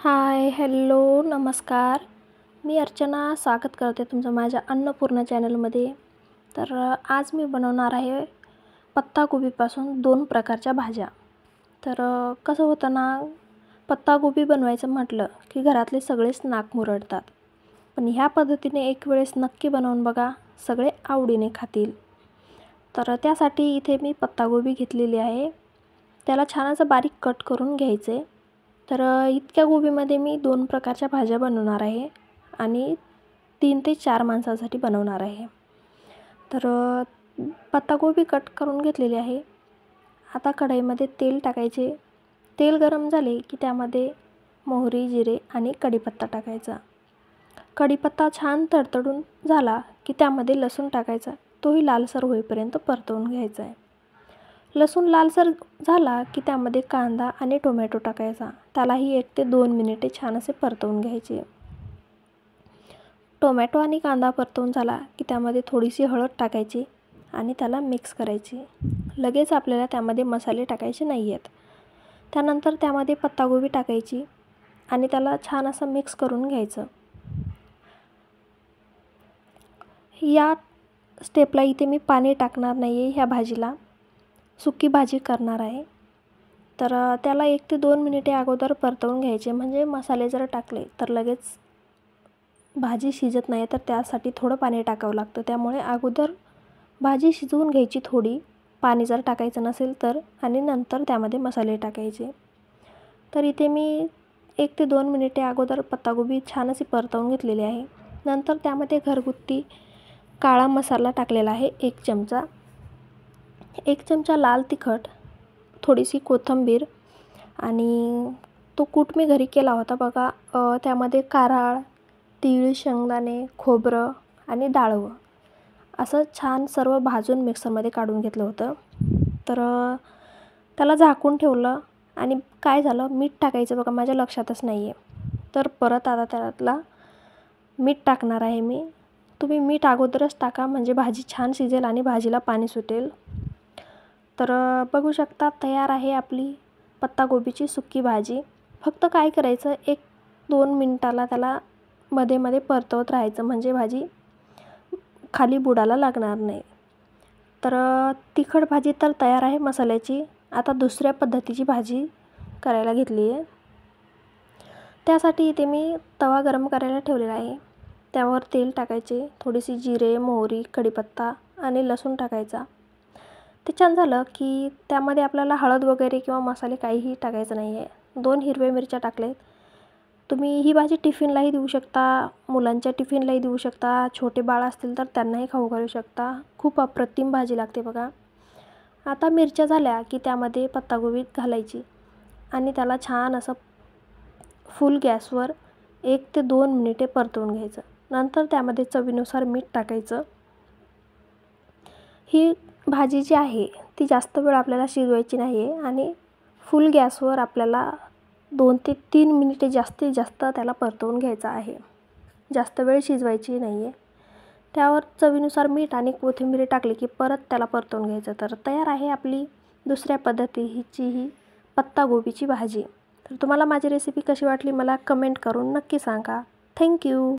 हाय, hello, नमस्कार. मी अर्चना स्वागत करते तुमचं माझ्या अन्नपूर्णा चॅनलमध्ये. तर आज मी बनवणार आहे पत्ताकोबीपासून 2 प्रकारच्या भाज्या. तर कसं होतं ना, पत्ताकोबी बनवायचं म्हटलं की घरातले सगळेच नाक मुरडतात. पण ह्या पद्धतीने एक वेळेस नक्की बनवून बघा, सगळे आवडीने खातील. तर त्यासाठी इथे मी पत्ताकोबी घेतलेली आहे. त्याला छान असं बारीक कट करून घ्यायचे. तर इतक्या कोबीमध्ये मी 2 प्रकारच्या भाज्या बनवणार आहे आणि 3 ते 4 माणसांसाठी बनवणार आहे. तर पत्ताकोबी कट करून घेतलेली आहे. आता कढईमध्ये तेल टाकायचे. तेल गरम झाले की त्यामध्ये मोहरी, जिरे आणि कढीपत्ता टाकायचा. कढीपत्ता छान तडतडून झाला की त्यामध्ये लसूण टाकायचा. तोही लालसर होईपर्यंत परतवून घ्यायचा आहे. लसूण लालसर झाला की त्यामध्ये कांदा आणि टोमॅटो टाकायचा. त्यालाही 1 ते 2 मिनिटे छान असे परतवून घ्यायचे. टोमॅटो आणि कांदा परतवून झाला की त्यामध्ये थोडीशी हळद टाकायची आणि त्याला मिक्स करायची. लगेच आपल्याला त्यामध्ये मसाले टाकायचे नाही आहेत. त्यानंतर त्यामध्ये पत्ताकोबी टाकायची आणि त्याला छान असं मिक्स करून घ्यायचं. या स्टेपला इथे मी पाणी टाकणार नाही आहे. ह्या भाजीला सुकी भाजी करणार आहे. तर त्याला 1 ते 2 मिनिटे अगोदर परतवून घ्यायचे. म्हणजे मसाले जर टाकले तर लगेच भाजी शिजत नाही, तर त्यासाठी थोडं पाणी टाकावं लागतं. त्यामुळे अगोदर भाजी शिजवून घ्यायची थोडी, पाणी जर टाकायचं नसेल तर, आणि नंतर त्यामध्ये मसाले टाकायचे. तर इथे मी 1 ते 2 मिनिटे अगोदर पत्ताकोबी छान अशी परतवून घेतलेली आहे. नंतर त्यामध्ये घरगुती काळा मसाला टाकलेला आहे 1 चमचा. 1 चमचा लाल तिखट, थोडीशी कोथिंबीर आणि तो कूट मी घरी केला होता बघा. त्यामध्ये कारळं, तीळ, शेंगदाणे, खोबरं आणि डाळवं असं छान सर्व भाजून मिक्सरमध्ये काढून घेतलं होतं. तर त्याला झाकून ठेवलं आणि काय झालं, मीठ टाकायचं बघा, माझ्या लक्षातच नाही आहे. तर परत आता त्याला मीठ टाकणार आहे मी. तुम्ही मीठ अगोदरच टाका, म्हणजे भाजी छान शिजेल आणि भाजीला पाणी सुटेल. तर बघू शकता, तयार आहे आपली पत्ताकोबीची सुकी भाजी. फक्त काय करायचं, 1-2 मिनिटाला त्याला मध्ये मध्ये परतवत राहायचं, म्हणजे भाजी खाली बुडाला लागणार नाही. तर तिखट भाजी तर तयार आहे मसाल्याची. आता दुसऱ्या पद्धतीची भाजी करायला घेतली आहे. त्यासाठी इथे मी तवा गरम करायला ठेवलेला आहे. त्यावर तेल टाकायचे, थोडीशी जिरे, मोहरी, कढीपत्ता आणि लसूण टाकायचा. ते छान झालं की त्यामध्ये आपल्याला हळद वगैरे किंवा मसाले काहीही टाकायचं नाही आहे. 2 हिरव्या मिरच्या टाकलेत. तुम्ही ही भाजी टिफिनलाही देऊ शकता, मुलांच्या टिफिनलाही देऊ शकता. छोटे बाळ असतील तर त्यांनाही खाऊ घालू शकता. खूप अप्रतिम भाजी लागते बघा. आता मिरच्या झाल्या की त्यामध्ये पत्ताकोबी घालायची आणि त्याला छान असं फुल गॅसवर 1 ते 2 मिनिटे परतवून घ्यायचं. नंतर त्यामध्ये चवीनुसार मीठ टाकायचं. ही भाजी जी आहे ती जास्त वेळ आपल्याला शिजवायची नाही आहे आणि फुल गॅसवर आपल्याला 2 ते 3 मिनिटे जास्तीत जास्त त्याला परतवून घ्यायचं आहे. जास्त वेळ शिजवायची नाही आहे. त्यावर चवीनुसार मीठ आणि कोथिंबीर टाकली की परत त्याला परतवून घ्यायचं. तर तयार आहे आपली दुसऱ्या पद्धतीची ही पत्ताकोबीची भाजी. तर तुम्हाला माझी रेसिपी कशी वाटली मला कमेंट करून नक्की सांगा. थँक्यू.